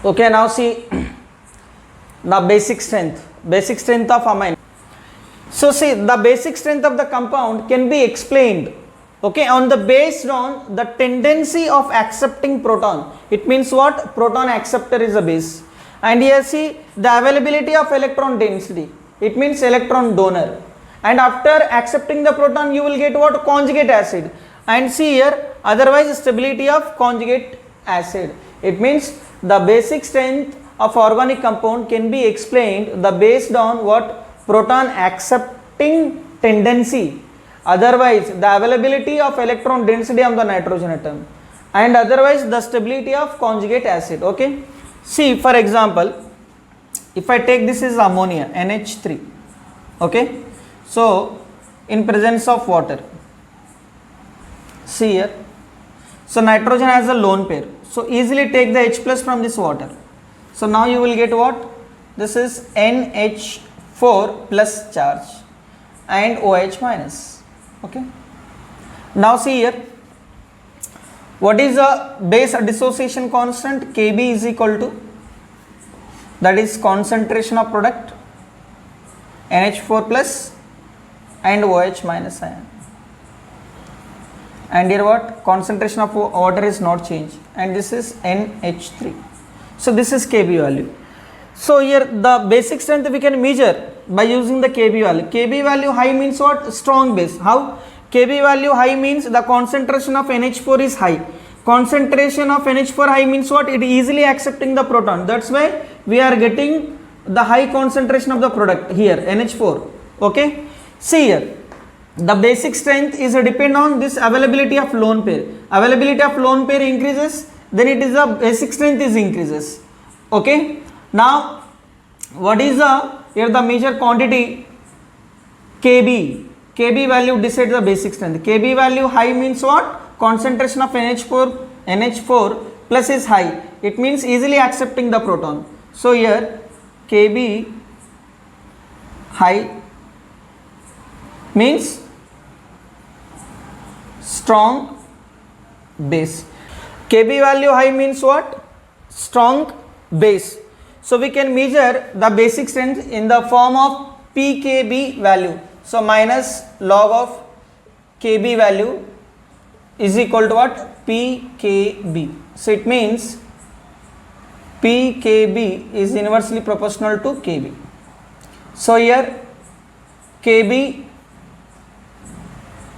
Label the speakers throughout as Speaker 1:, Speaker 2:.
Speaker 1: Okay, now see the basic strength of amine. So see, the basic strength of the compound can be explained, okay, on the based on the tendency of accepting proton. It means what? Proton acceptor is a base. And here see the availability of electron density. It means electron donor. And after accepting the proton, you will get what? Conjugate acid. And see here, otherwise stability of conjugate acid. It means the basic strength of organic compound can be explained based on what? Proton accepting tendency. Otherwise the availability of electron density on the nitrogen atom, and otherwise the stability of conjugate acid. Okay, see for example, if I take this is ammonia NH3, okay, so in presence of water, see here, so nitrogen has a lone pair, so easily take the H plus from this water. So now you will get what? This is NH4 plus charge and OH minus. Okay, now see here, what is the base dissociation constant? Kb is equal to, that is concentration of product, NH4 plus and OH minus ion. And here what? Concentration of water is not changed, and this is NH3. So this is Kb value. So here the basic strength we can measure by using the Kb value. Kb value high means what? Strong base. How? Kb value high means the concentration of NH4 is high. Concentration of NH4 high means what? It easily accepting the proton. That's why we are getting the high concentration of the product here, NH4. Okay. See here, the basic strength is depend on this availability of lone pair. Availability of lone pair increases, then it is the basic strength is increases. Okay. Now what is the here the measure quantity? Kb. Kb value decides the basic strength. Kb value high means what? Concentration of NH4 plus is high. It means easily accepting the proton. So here Kb high means strong base. Kb value high means what? Strong base. So we can measure the basic strength in the form of pKb value. So minus log of Kb value is equal to what? pKb. So it means pKb is inversely proportional to Kb. So here Kb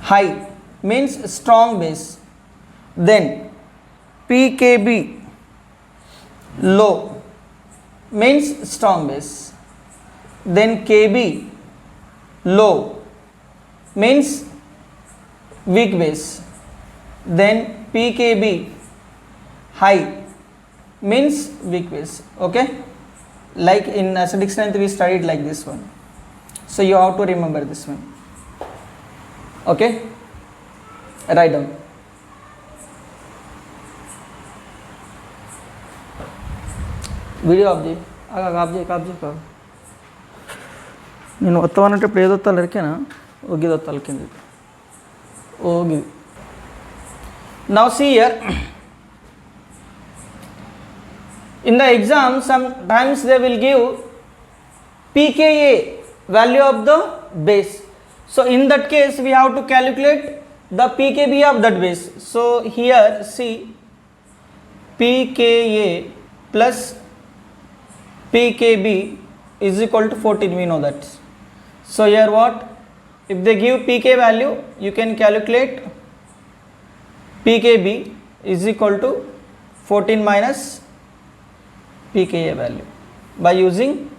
Speaker 1: high means strong base, then pKb low means strong base, then Kb low means weak base, then pKb high means weak base. Okay, like in acidic strength we studied like this one, so you have to remember this one. Okay, write down. Video of the నేను వస్తామనంటే ఏదో తలరికేనా ఒగ్గిదో తలకింది Oggy. Now see here, in the exam sometimes they will give pKa value of the base. So in that case we have to calculate the pKb of that base. So here see pKa plus pKb is equal to 14, we know that. So here what? If they give pK value, you can calculate pKb is equal to 14 minus pKa value. By using,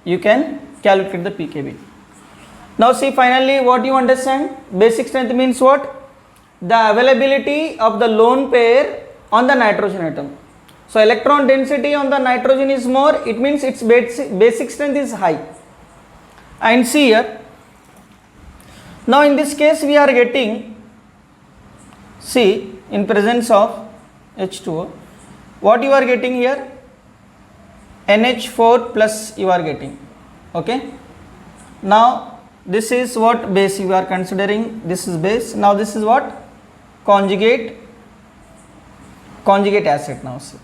Speaker 1: you can calculate the pKb. Now see finally what you understand. Basic strength means what? The availability of the lone pair on the nitrogen atom. So electron density on the nitrogen is more, it means its basic strength is high. And see here, now in this case we are getting, see in presence of H2O, what you are getting here? NH4 plus you are getting. Okay, now this is what base you are considering, this is base. Now this is what? Conjugate acid. Now see,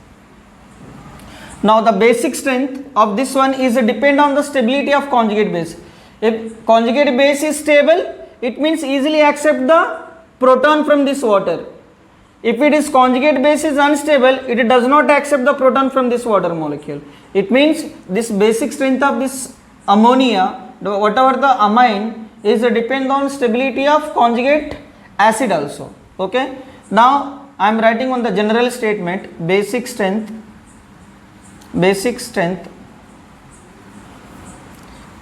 Speaker 1: Now the basic strength of this one is depend on the stability of conjugate base. If conjugate base is stable, it means easily accept the proton from this water. If it is conjugate base is unstable, it does not accept the proton from this water molecule. It means this basic strength of this ammonia, whatever the amine, is depend on stability of conjugate acid also. Okay. Now I am writing on the general statement, basic strength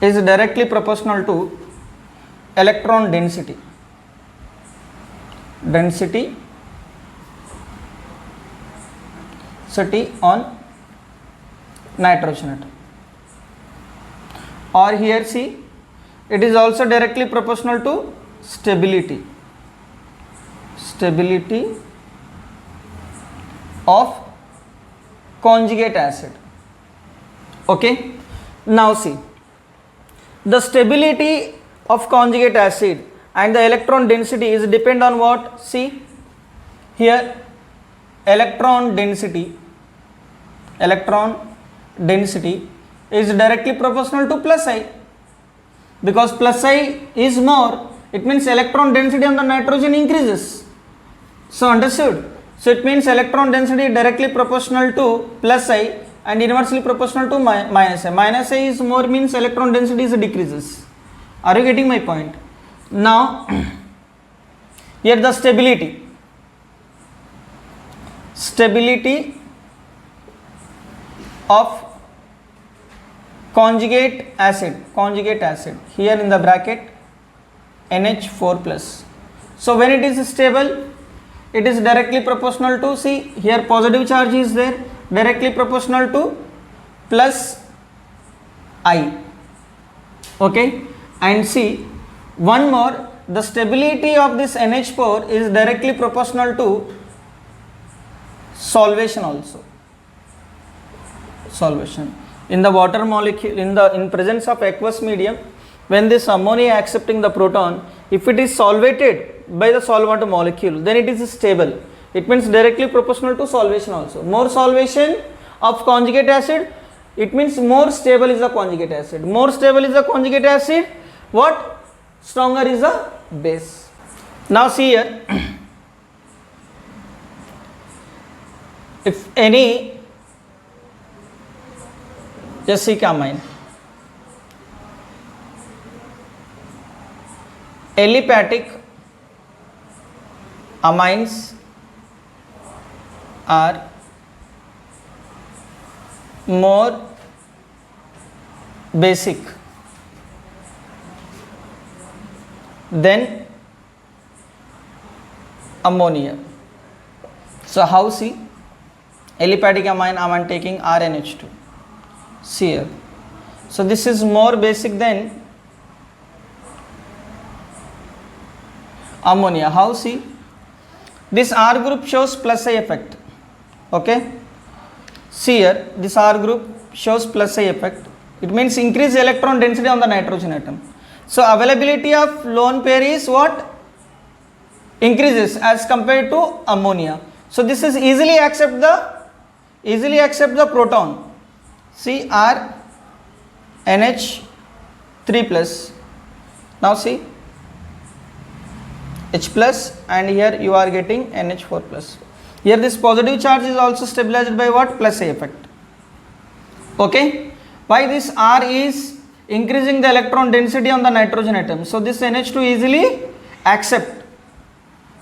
Speaker 1: is directly proportional to electron density on nitrogen atom. Or here see, it is also directly proportional to stability of conjugate acid. Okay. Now see, the stability of conjugate acid and the electron density is depend on what? See here, electron density is directly proportional to plus I, because plus I is more, it means electron density on the nitrogen increases. So understood? So it means electron density directly proportional to plus I and inversely proportional to minus I. Minus I is more means electron density is decreases. Are you getting my point? Now here the stability of conjugate acid here in the bracket NH4 plus. So when it is stable, it is directly proportional to, see here positive charge is there, directly proportional to plus I. Okay. And see one more, the stability of this NH4 is directly proportional to solvation also. Solvation in the water molecule, in presence of aqueous medium, when this ammonia accepting the proton, if it is solvated by the solvent molecule, then it is stable. It means directly proportional to solvation also. More solvation of conjugate acid, it means more stable is the conjugate acid. More stable is the conjugate acid, what? Stronger is the base. Now see here, if any, just see amine, aliphatic amines are more basic than ammonia. So how? See, aliphatic amine, I am taking RNH2. See here. So this is more basic than ammonia. How? See, this R group shows plus I effect. Okay. See here, this R group shows plus I effect. It means increase electron density on the nitrogen atom. So availability of lone pair is what? Increases as compared to ammonia. So this is easily accept the proton. See R NH3 plus. Now see H plus, and here you are getting NH4 plus. Here this positive charge is also stabilized by what? Plus I effect. Okay. Why this R is increasing the electron density on the nitrogen atom. So this NH2 easily accept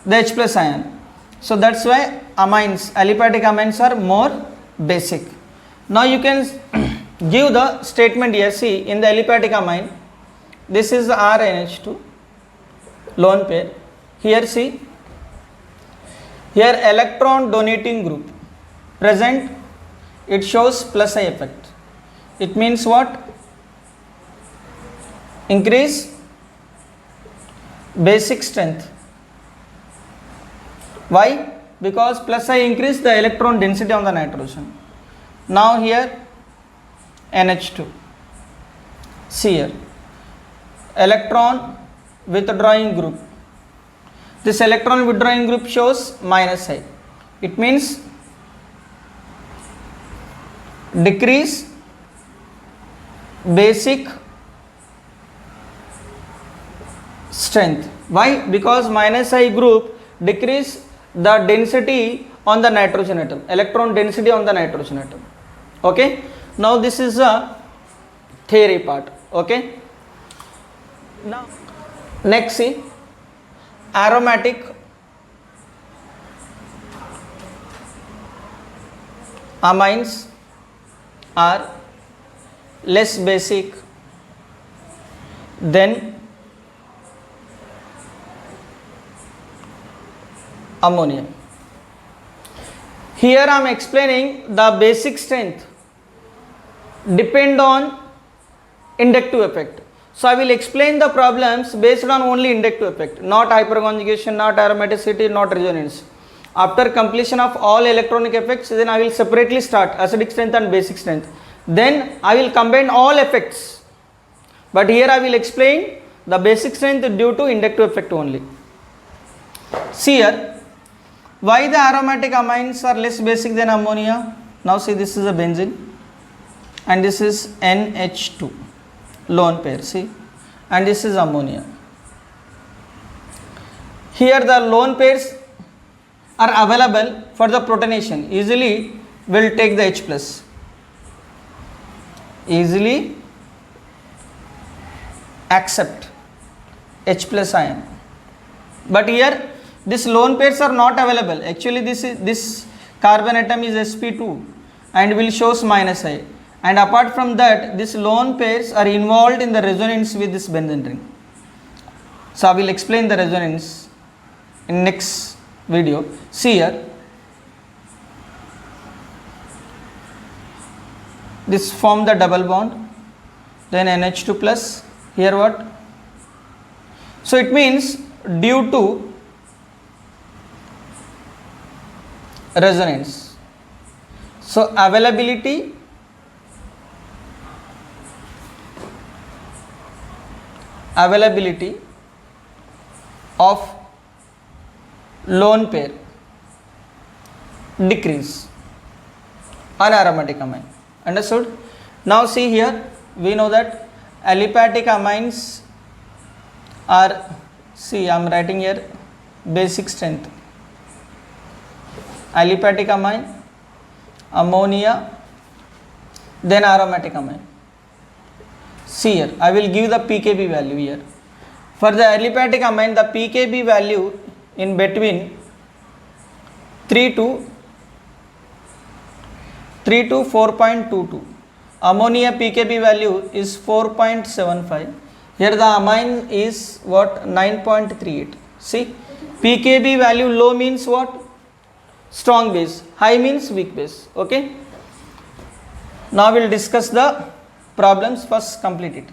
Speaker 1: the H plus ion. So that's why amines, aliphatic amines are more basic. Now you can give the statement here. See, in the aliphatic amine, this is the RNH2 lone pair. Here see, here electron donating group present, it shows plus I effect. It means what? Increase basic strength. Why? Because plus I increase the electron density on the nitrogen. Now here NH2. See here, electron withdrawing group. This electron withdrawing group shows minus I. It means decrease basic strength. Why? Because minus I group decrease the density on the nitrogen atom, electron density on the nitrogen atom. Okay, now this is a theory part. Okay, now next see, aromatic amines are less basic than ammonia. Here I am explaining the basic strength depend on inductive effect. So I will explain the problems based on only inductive effect, not hyperconjugation, not aromaticity, not resonance. After completion of all electronic effects, then I will separately start acidic strength and basic strength. Then I will combine all effects. But here I will explain the basic strength due to inductive effect only. See here, why the aromatic amines are less basic than ammonia? Now see, this is a benzene and this is NH2, lone pair, see, and this is ammonia. Here the lone pairs are available for the protonation. Easily will take the H plus. Easily accept H plus ion. But here these lone pairs are not available. Actually this carbon atom is sp2 and will shows minus I. And apart from that, these lone pairs are involved in the resonance with this benzene ring. So I will explain the resonance in next video. See here, this form the double bond, then NH2 plus, here what? So it means due to resonance. So availability of lone pair decrease on aromatic amine. Understood? Now see here, we know that aliphatic amines are, see I am writing here basic strength, aliphatic amine, ammonia, then aromatic amine. See here, I will give the pKb value here. For the aliphatic amine, the pKb value in between 3 to 4.22. Ammonia pKb value is 4.75. Here the amine is what? 9.38. See, pKb value low means what? Strong base, high means weak base. Okay. Now we will discuss the problems. First complete it,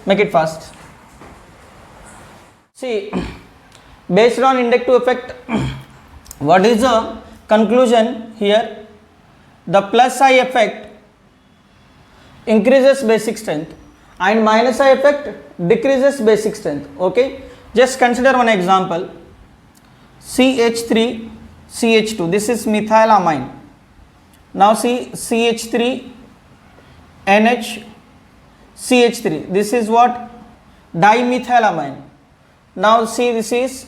Speaker 1: make it fast. See, based on inductive effect, what is the conclusion here? The plus I effect increases basic strength and minus I effect decreases basic strength. Okay, just consider one example. CH3 CH2, this is methylamine. Now see CH3 NH CH3, this is what? Dimethylamine. Now see, this is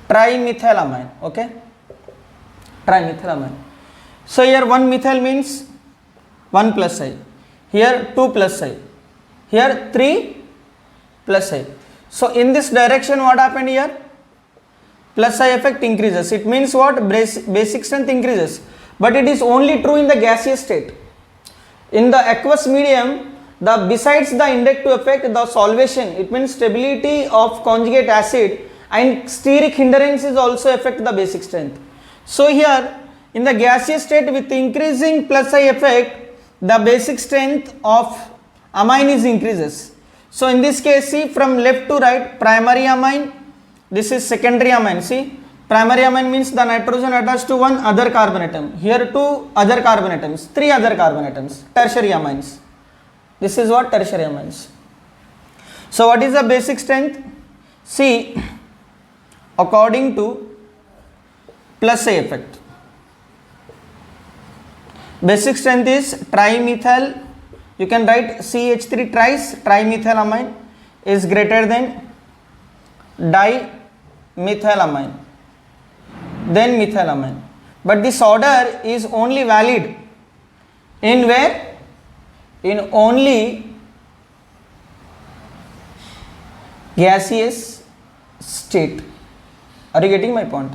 Speaker 1: trimethylamine. Okay, trimethylamine. So here 1 methyl means 1 plus I, here 2 plus I, here 3 plus I. So in this direction what happened here? Plus I effect increases. It means what? Basic strength increases. But it is only true in the gaseous state. In the aqueous medium, besides the inductive effect, the solvation, it means stability of conjugate acid and steric hindrances also affect the basic strength. So here in the gaseous state, with increasing plus I effect, the basic strength of amine is increases. So in this case, see, from left to right, primary amine, this is secondary amine. See, primary amine means the nitrogen attached to one other carbon atom, here two other carbon atoms, three other carbon atoms, tertiary amines. This is what? Tertiary amines. So what is the basic strength? See, according to plus A effect, Basic strength is trimethyl. You can write CH3 trimethylamine is greater than dimethylamine, then methylamine. But this order is only valid in where? In only gaseous state. Are you getting my point?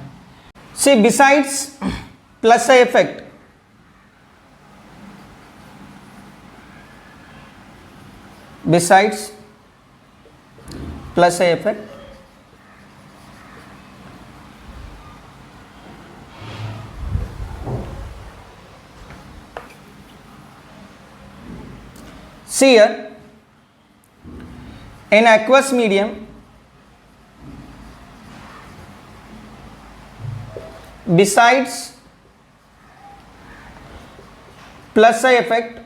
Speaker 1: See, besides plus I effect, besides plus I effect, see here, in aqueous medium, besides plus I effect,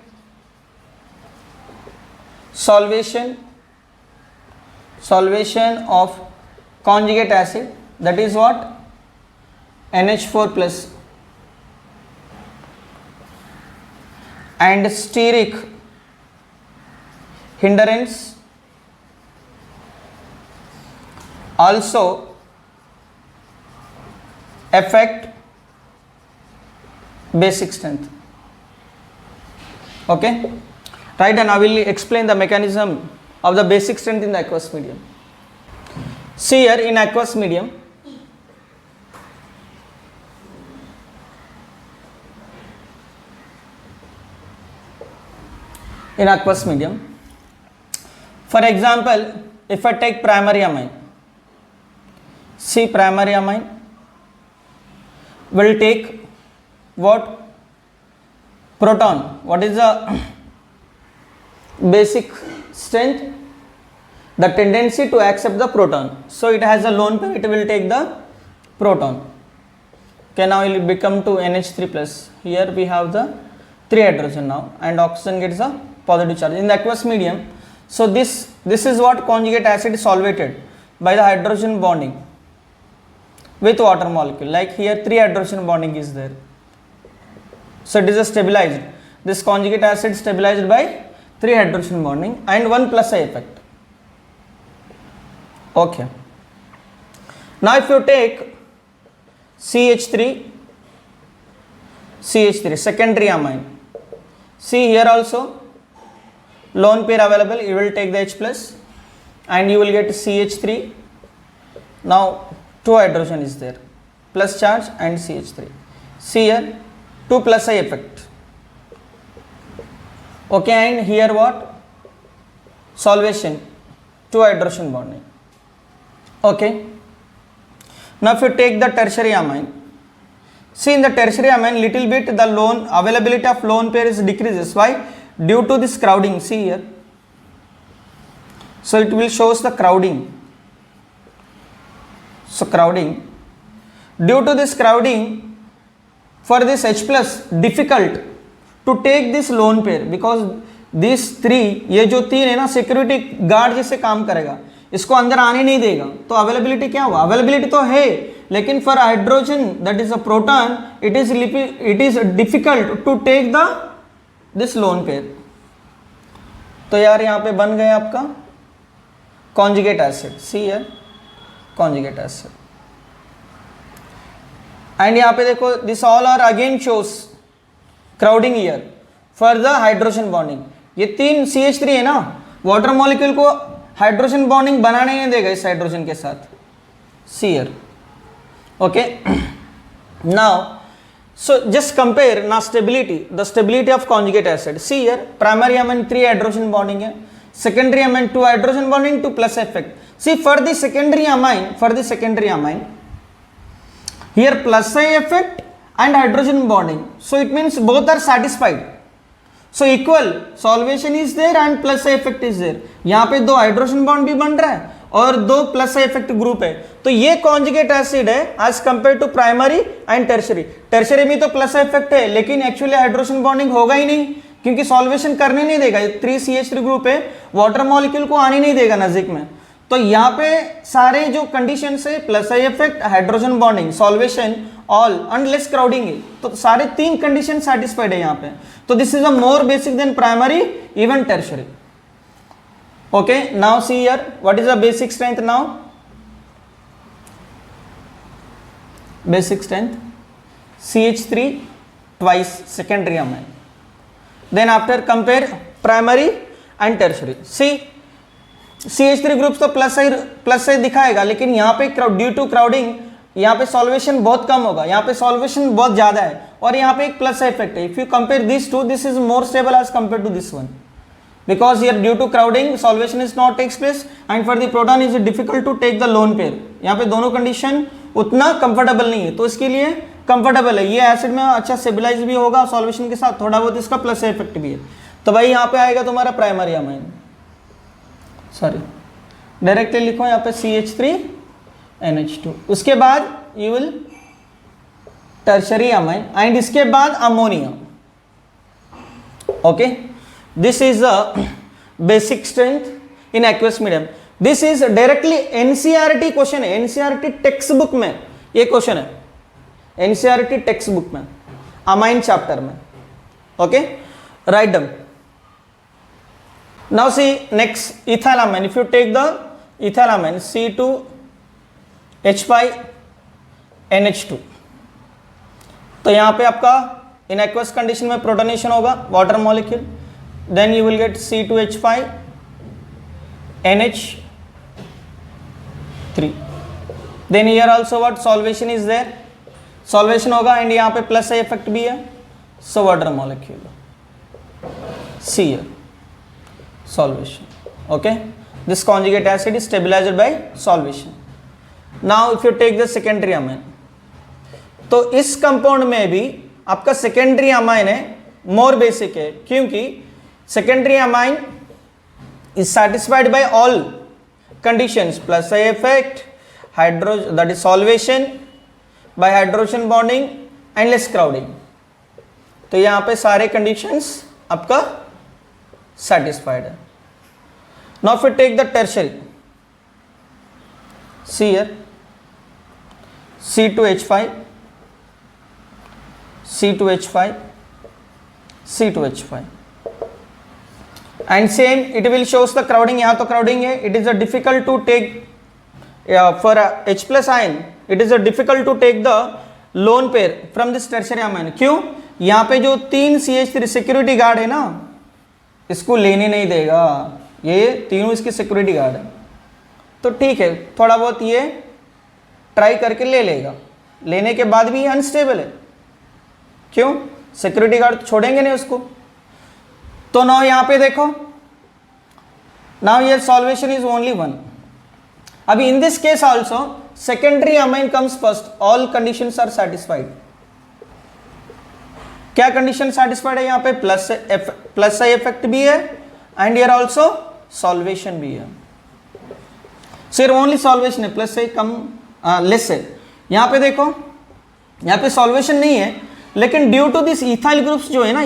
Speaker 1: solvation of conjugate acid, that is what? NH4 plus, and steric hindrance also affect basic strength. Okay, right, and I will explain the mechanism of the basic strength in the aqueous medium. See here, in aqueous medium, for example, if I take primary amine, see, primary amine will take what? Proton. What is the basic strength? The tendency to accept the proton. So it has a lone pair, it will take the proton. Okay, now it will become to NH3 plus. Here we have the 3 hydrogen now, and oxygen gets a positive charge in the aqueous medium. So this is what conjugate acid is solvated by the hydrogen bonding with water molecule. Like here 3 hydrogen bonding is there. So it is a stabilized. This conjugate acid stabilized by 3 hydrogen bonding and 1 plus I effect. Okay. Now if you take CH3 secondary amine, see here also lone pair available, you will take the H plus and you will get CH3. Now 2 hydrogen is there, plus charge and CH3. See here 2 plus I effect. Okay, and here what? Solvation, 2 hydrogen bonding. Okay. Now if you take the tertiary amine, see in the tertiary amine little bit the lone availability of lone pair is decreases. Why? Due to this crowding. See here. So it will shows the crowding. So crowding. Due to this crowding, for this H plus difficult to take this lone pair, because these 3, ये जो 3 है ना security guard जैसे काम करेगा, इसको अंदर आने नहीं देगा. तो अवेलेबिलिटी क्या हुआ? अवेलेबिलिटी तो है, लेकिन for hydrogen that is a proton it is difficult to take the this lone pair. तो यार यहाँ पे बन गया आपका conjugate acid. See here conjugate acid. And यहाँ पे देखो this all are again shows crowding here for the hydrogen bonding. ये 3 CH3 है ना, वाटर मॉलिक्यूल को हाइड्रोजन बॉन्डिंग बनाने नहीं देगा इस हाइड्रोजन के साथ. See here. Okay. Now so just compare now stability, the stability of conjugate acid. See here primary amine 3 hydrogen bonding है, secondary amine 2 hydrogen bonding, 2 plus effect. See for the secondary amine here plus I effect and hydrogen bonding, so it means both are satisfied. So equal solvation is there and plus I effect is there. यहाँ पे 2 hydrogen bond भी बन रहा है और 2 plus effect group है. तो ये कॉन्जुगेट एसिड है as compare to primary and tertiary. Tertiary में तो प्लस इफेक्ट है लेकिन एक्चुअली हाइड्रोजन बॉन्डिंग होगा ही नहीं क्योंकि सॉल्वेशन करने नहीं देगा. 3 CH3 ग्रुप है, वाटर मॉलिक्यूल को आने नहीं देगा नजदीक में. तो यहाँ पे सारे जो कंडीशन है plus I effect, hydrogen bonding, solvation, all and less crowding है, तो सारे 3 कंडीशन सेटिस्फाइड है यहाँ पे। तो this is a more basic than primary even tertiary. Okay, now see here what is the basic strength now. Basic strength CH3 twice secondary amine. Then after compare primary and tertiary. See CH3 groups तो plus से दिखाएगा, लेकिन यहाँ पे due to crowding यहाँ पे solvation बहुत कम होगा, यहाँ पे सॉल्वेशन बहुत ज़्यादा है, और यहाँ पे एक प्लस इफेक्ट है। If you compare this to, this is more stable as compare to this one, because here due to crowding solvation is not takes place and for the proton is difficult to take the lone pair। यहाँ पे दोनों condition उतना comfortable नहीं है, तो इसके लिए comfortable है, ये एसिड में अच्छा स्टेबलाइज भी होगा सॉल्वेशन के साथ, थोड़ा बहुत इसका प्लस इफेक्ट भी है। तो भाई यहाँ पे आएगा तुम्हारा प्राइमरी अमाइन, सॉरी डायरेक्टली लिखो यहाँ पे CH3NH2, उसके बाद you will tertiary amine and इसके बाद ammonia. Okay, this is a basic strength in aqueous medium। this is directly NCERT question है, NCERT टेक्स्ट बुक में ये क्वेश्चन है, NCERT टेक्स्ट बुक में अमाइन चैप्टर में। Okay, write down. Now see next ethylamine. If you take the ethylamine C2H5NH2, तो यहां पे आपका इन एक्वस कंडीशन में प्रोटोनेशन होगा water molecule, then you will get C2H5NH3। then here also what solvation is there, solvation होगा and यहाँ पे plus effect भी है, so water molecule C here solvation। okay, this conjugate acid is stabilized by solvation। now if you take the secondary amine, तो इस compound में भी आपका सेकेंडरी अमाइन है, मोर बेसिक है, क्योंकि secondary amine is satisfied by all conditions, plus I effect, hydrogen, that is solvation by hydrogen bonding and less crowding। तो यहाँ पे सारे conditions आपका satisfied है। now if we take the tertiary, see here C2H5 and same it will shows the crowding। यहाँ तो crowding है, it is a difficult to take for H plus ion, it is a difficult to take the lone pair from this tertiary amine। क्यों? यहाँ पे जो 3 CH3 security guard है ना, इसको लेने नहीं देगा, ये तीनों इसकी सिक्योरिटी गार्ड है, तो ठीक है थोड़ा बहुत ये ट्राई करके ले लेगा, लेने के बाद भी ये अनस्टेबल है, क्यों? सिक्योरिटी गार्ड छोड़ेंगे नहीं उसको। तो नाउ यहाँ पे देखो, नाउ ये सॉल्वेशन इज ओनली 1। अभी in this case also secondary amine comes first, all conditions are satisfied. क्या कंडीशन सेटिस्फाइड है यहाँ पे? प्लस आई इफेक्ट भी है एंड हियर ऑल्सो सॉल्वेशन भी है, सिर्फ ओनली सॉल्वेशन है, प्लस से कम लेस है। यहाँ पे देखो, यहाँ पे सॉल्वेशन नहीं है, लेकिन due to this ethyl groups जो है ना,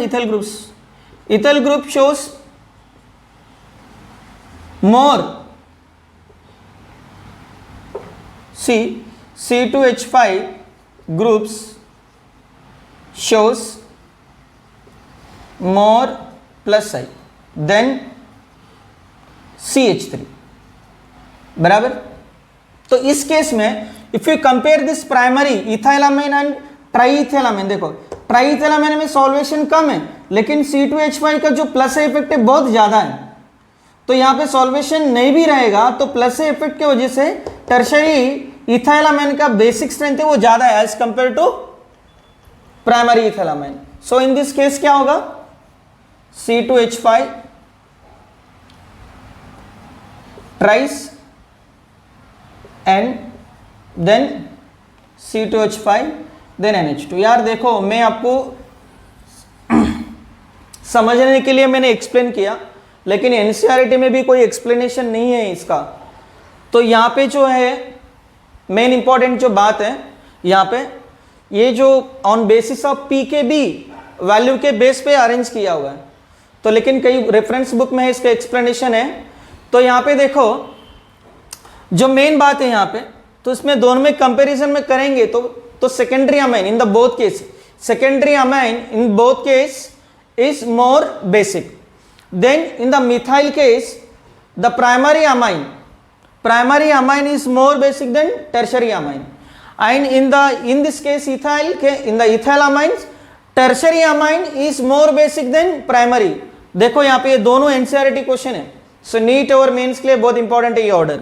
Speaker 1: ethyl group shows more, see C2H5 groups shows more plus I then CH3, बराबर। तो इस केस में if you compare this primary ethylamine and triethylamine, देखो ट्राइइथाइलामाइन में सॉल्वेशन कम है, लेकिन C2H5 का जो प्लस इफेक्ट है बहुत ज्यादा है, तो यहाँ पे सॉल्वेशन नहीं भी रहेगा, तो प्लस इफेक्ट की वजह से टर्शियरी इथाइलामाइन का बेसिक स्ट्रेंथ है वो ज्यादा है as compare to primary ethylamine. So in this case क्या होगा? C2H5 ट्राइस and then C2H5 then NH2। यार देखो, मैं आपको समझने के लिए मैंने एक्सप्लेन किया, लेकिन एनसीईआरटी में भी कोई एक्सप्लेनेशन नहीं है इसका। तो यहाँ पे जो है मेन इंपॉर्टेंट जो बात है यहाँ पे, ये जो on basis of pKb value के बेस पे अरेंज किया हुआ है, तो लेकिन कई रेफरेंस बुक में इसका एक्सप्लेनेशन है। तो यहाँ पे देखो, जो मेन बात है यहाँ पे, तो इसमें दोनों में कंपैरिजन में करेंगे तो secondary amine in the both case, secondary amine in both case is more basic. Then in the methyl case, the primary amine is more basic than tertiary amine. And in this case in the ethyl amines, tertiary amine is more basic than primary. देखो यहाँ पे ये दोनों NCERT question है, सो NEET और mains के लिए बहुत इंपॉर्टेंट है ये ऑर्डर.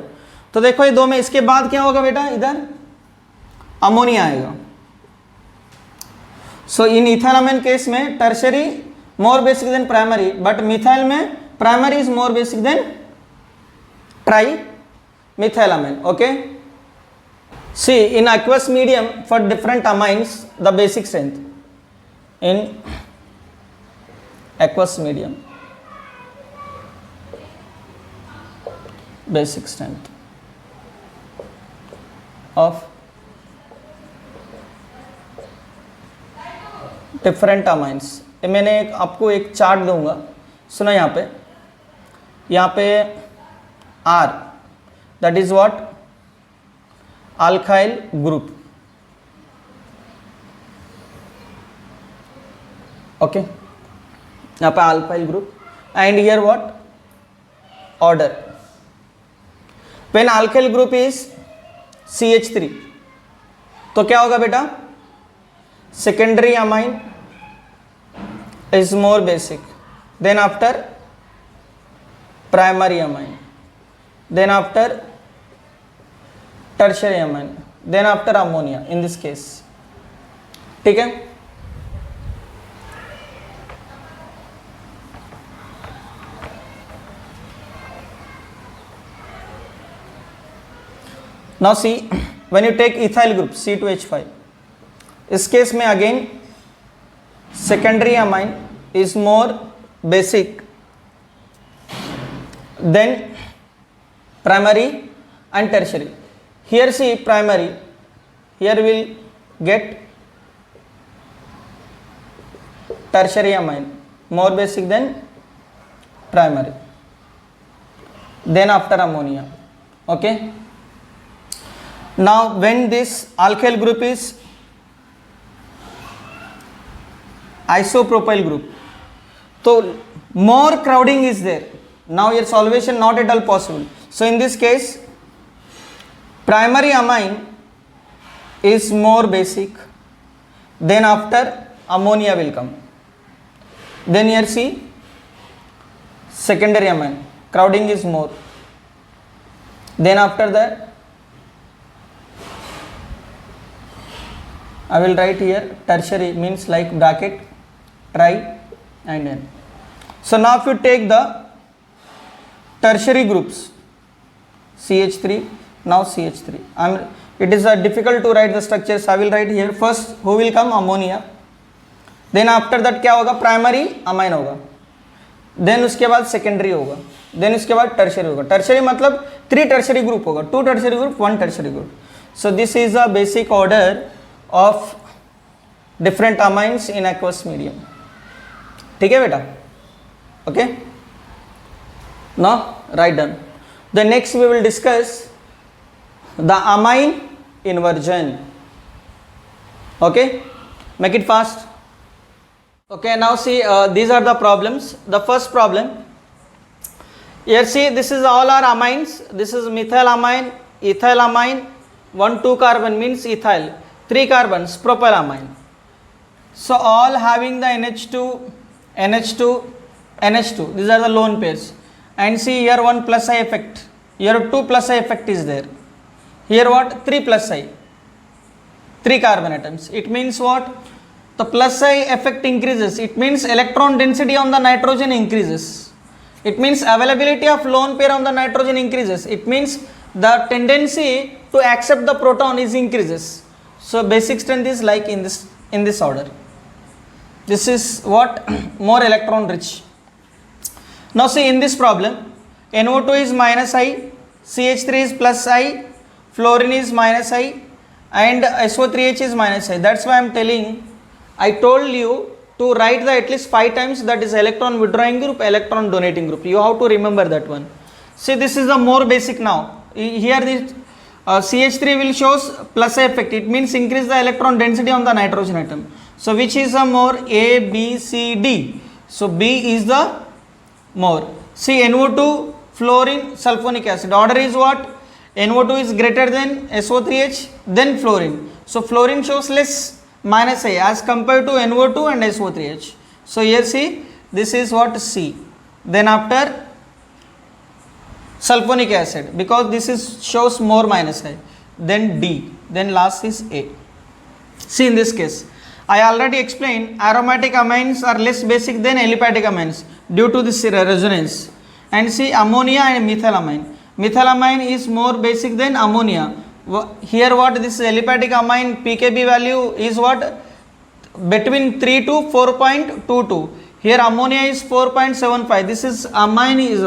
Speaker 1: तो देखो ये दो में, इसके बाद क्या होगा बेटा, इधर अमोनिया आएगा. सो इन इथाइल अमाइन केस में tertiary more basic than primary, but methyl में primary is more basic than trimethylamine. Okay, see in aqueous medium for different amines the basic strength in aqueous medium, basic strength of different amines. मैंने आपको एक chart दूंगा, सुना यहाँ पे R that is what, alkyl group. Okay, यहाँ पे alkyl group and here what, order. When alkyl group is CH3 तो क्या होगा बेटा, secondary amine is more basic, then after primary amine, then after tertiary amine, then after ammonia in this case. ठीक है. Now see, when you take ethyl group C2H5, इस case में again secondary amine is more basic than primary and tertiary. Here see primary, here we will get tertiary amine more basic than primary, then after ammonia. Okay, now when this alkyl group is isopropyl group, so more crowding is there. Now your solvation not at all possible. So in this case primary amine is more basic, then after ammonia will come, then here see secondary amine crowding is more, then after that I will write here tertiary, means like bracket tri and n. So now if you take the tertiary groups CH3, now CH3, it is difficult to write the structures. I will write here first who will come, ammonia, then after that क्या होगा, primary amine होगा, then उसके बाद secondary होगा, then उसके बाद tertiary होगा. Tertiary मतलब 3 tertiary group होगा, 2 tertiary group, 1 tertiary group. So this is a basic order of different amines in aqueous medium. ठीक है बेटा. Okay, now write down. The next we will discuss the amine inversion. Okay, make it fast. Okay, now see these are the problems. The first problem, here see this is all our amines. This is methyl amine, ethyl amine, 1 2 carbon means ethyl, 3 carbons propylamine. So all having the NH2, NH2, NH2, these are the lone pairs. And see here 1 plus I effect, here 2 plus I effect is there. Here what, 3 plus I, 3 carbon atoms. It means what, the plus I effect increases, it means electron density on the nitrogen increases. It means availability of lone pair on the nitrogen increases. It means the tendency to accept the proton is increases. So basic strength is like in this order. This is what, more electron rich. Now see in this problem, NO2 is minus I, CH3 is plus I, fluorine is minus I, and SO3H is minus I. That's why I am telling, I told you to write the at least 5 times, that is electron withdrawing group, electron donating group. You have to remember that one. See this is the more basic now. here this CH3 will shows plus effect. It means increase the electron density on the nitrogen atom. So which is a more? A, B, C, D. So B is the more. See, NO2, fluorine, sulfonic acid. Order is what? NO2 is greater than SO3H, then fluorine. So fluorine shows less, minus I, as compared to NO2 and SO3H. So here see, this is what? C. Then after sulfonic acid, because this is shows more, minus I. Then D. Then last is A. See, in this case, I already explained aromatic amines are less basic than aliphatic amines due to this resonance. And see, ammonia and methylamine. Methylamine is more basic than ammonia. Here what? This aliphatic amine pKb value is what? Between 3 to 4.22. Here ammonia is 4.75. This is amine is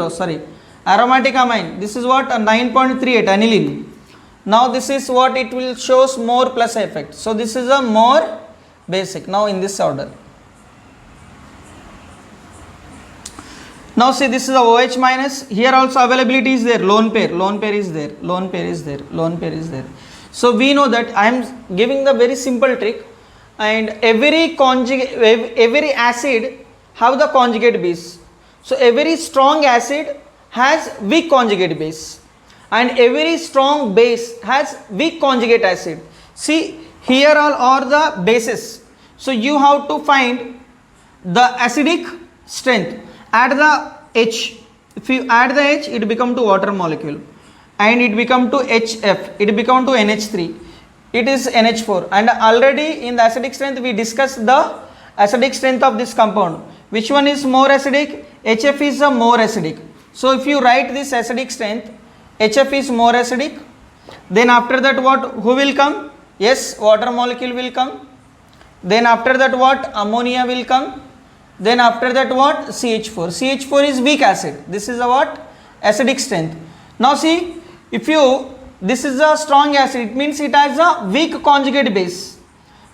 Speaker 1: aromatic amine. This is what? 9.38 aniline. Now this is what it will shows more plus effect. So this is a more basic. Now in this order. Now see, this is a OH minus. Here also availability is there. Lone pair is there. Lone pair is there. So we know that I am giving the very simple trick, and every acid have the conjugate base. So every strong acid has weak conjugate base, and every strong base has weak conjugate acid. See, here all are the bases. So you have to find the acidic strength. Add the H. If you add the H, it become to water molecule, and it become to HF. It become to NH3. It is NH4. And already in the acidic strength we discussed the acidic strength of this compound. Which one is more acidic? HF is a more acidic. So if you write this acidic strength, HF is more acidic. Then after that what? Who will come? Yes, water molecule will come. Then after that what? Ammonia will come. Then after that what? CH4. CH4 is weak acid. This is a what? Acidic strength. Now see, if you, this is a strong acid, it means it has a weak conjugate base.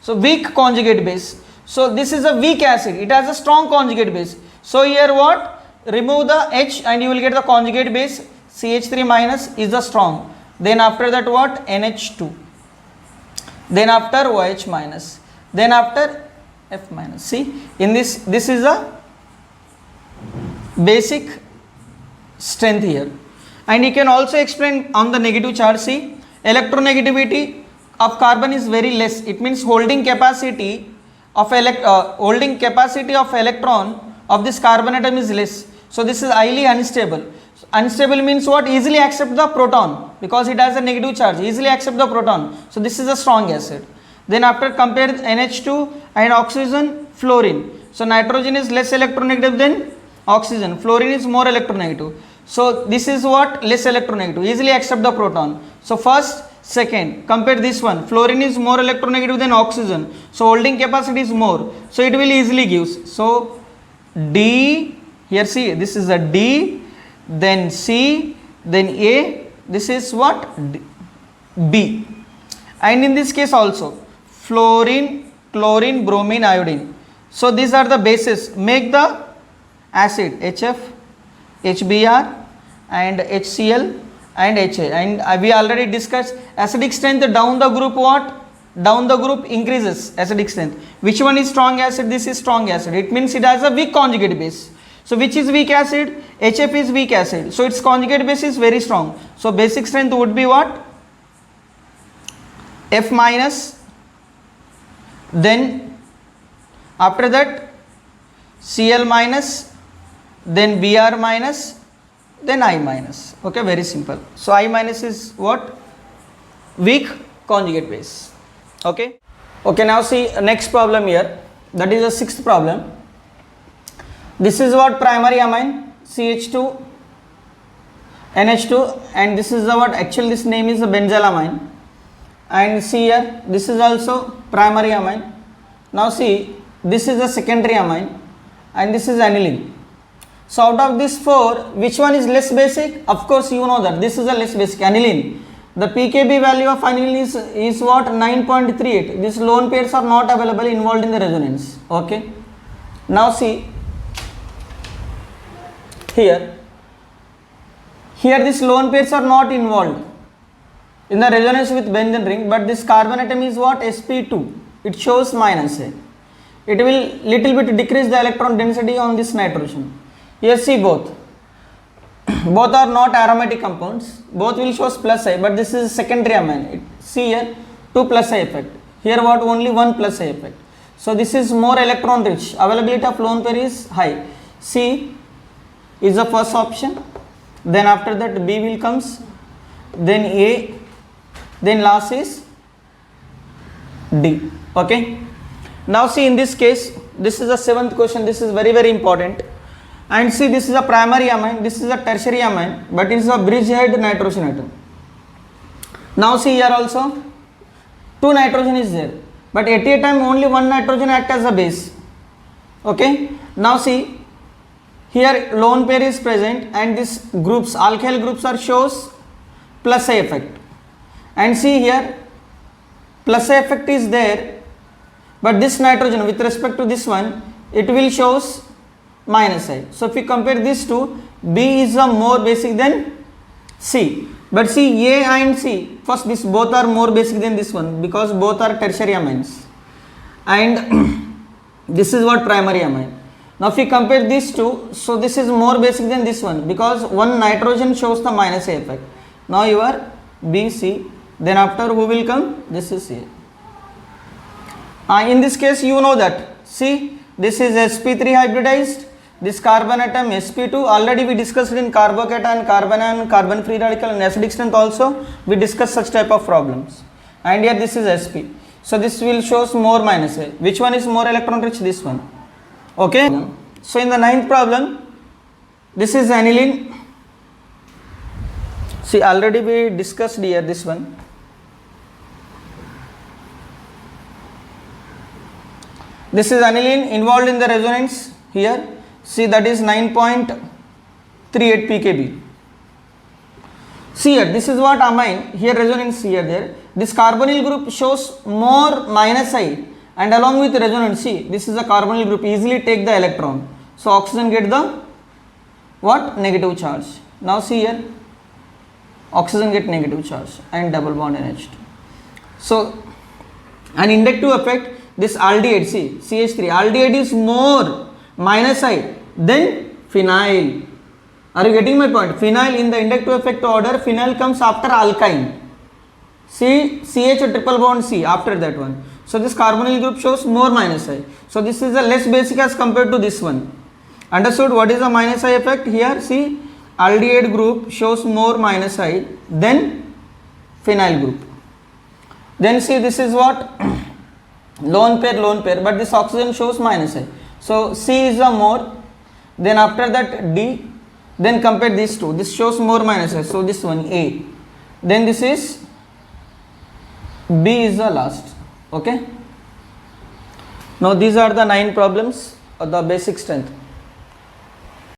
Speaker 1: So weak conjugate base. So this is a weak acid. It has a strong conjugate base. So here what? Remove the H and you will get the conjugate base. CH3 minus is the strong. Then after that what? NH2. Then after OH minus. Then after F minus. See, in this is a basic strength here. And you can also explain on the negative charge. See, electronegativity of carbon is very less. It means holding capacity of electron of this carbon atom is less. So this is highly unstable. Unstable means what? Easily accept the proton, because it has a negative charge. Easily accept the proton. So this is a strong acid. Then after compare NH2 and oxygen, fluorine. So nitrogen is less electronegative than oxygen. Fluorine is more electronegative. So this is what? Less electronegative. Easily accept the proton. So first, second, compare this one. Fluorine is more electronegative than oxygen. So holding capacity is more. So it will easily give. So D, here see, this is a D, then C, then A. This is what? D, B. And in this case also, fluorine, chlorine, bromine, iodine. So these are the bases. Make the acid HF, HBr and HCl and HA. And we already discussed acidic strength down the group what? Down the group increases acidic strength. Which one is strong acid? This is strong acid. It means it has a weak conjugate base. So which is weak acid? HF is weak acid. So its conjugate base is very strong. So basic strength would be what? F minus. Then after that Cl minus, then Br minus, then I minus. Okay, very simple. So I minus is what? Weak conjugate base. Okay. Okay, now see next problem here. That is the sixth problem. This is what? Primary amine, CH2, NH2, and this is the what? Actually this name is the benzylamine. And see here, this is also primary amine. Now see, this is the secondary amine and this is aniline. So out of these four, which one is less basic? Of course you know that this is a less basic, aniline. The pKb value of aniline is what? 9.38. These lone pairs are not available involved in the resonance. Okay. Now see here, Here these lone pairs are not involved in the resonance with benzene ring, but this carbon atom is what? sp2. It shows minus A. It will little bit decrease the electron density on this nitrogen. Here see both. Both are not aromatic compounds. Both will show plus I, but this is secondary amine. See here 2 plus I effect. Here what? Only 1 plus I effect. So this is more electron rich. Availability of lone pair is high. C is the first option. Then after that B will comes. Then A. Then last is D. Okay. Now see, in this case, this is the 7th question. This is very very important. And see, this is a primary amine, this is a tertiary amine, but it is a bridgehead nitrogen atom. Now see here also 2 nitrogen is there, but at a time only 1 nitrogen act as a base. Okay. Now see, here lone pair is present and these groups, alkyl groups are shows plus A effect. And see here plus A effect is there, but this nitrogen with respect to this one, it will shows minus I. So if we compare these two, B is a more basic than C. But see, A and C, first this both are more basic than this one because both are tertiary amines. And this is what primary amine. Now if we compare these two, so this is more basic than this one because one nitrogen shows the minus A effect. Now your B, C, then after who will come? This is C. In this case you know that, see, this is sp3 hybridized. This carbon atom sp2, already we discussed in carbocation, carbon and carbon free radical and acidic strength also we discussed such type of problems. And here this is sp. So this will shows more minus A. Which one is more electron rich? This one. Okay. So in the 9th problem, this is aniline. See, already we discussed here this one. This is aniline involved in the resonance here. See, that is 9.38 pkb. See here, this is what amine, here resonance here there. This carbonyl group shows more minus I, and along with resonance, see, this is a carbonyl group, easily take the electron. So oxygen get the what? Negative charge. Now see here, oxygen get negative charge and double bond NH2. So an inductive effect, this aldehyde, see, CH3, aldehyde is more minus I then phenyl. Are you getting my point? Phenyl in the inductive effect order, phenyl comes after alkyne. See, CH triple bond C after that one. So this carbonyl group shows more minus I. So this is a less basic as compared to this one. Understood? What is the minus I effect? Here see, aldehyde group shows more minus I than phenyl group. Then see, this is what? lone pair, but this oxygen shows minus I. So C is a more. Then after that D, then compare these two, this shows more minus I, so this one A, then this is B is the last. Okay. Now these are the 9 problems of the basic strength.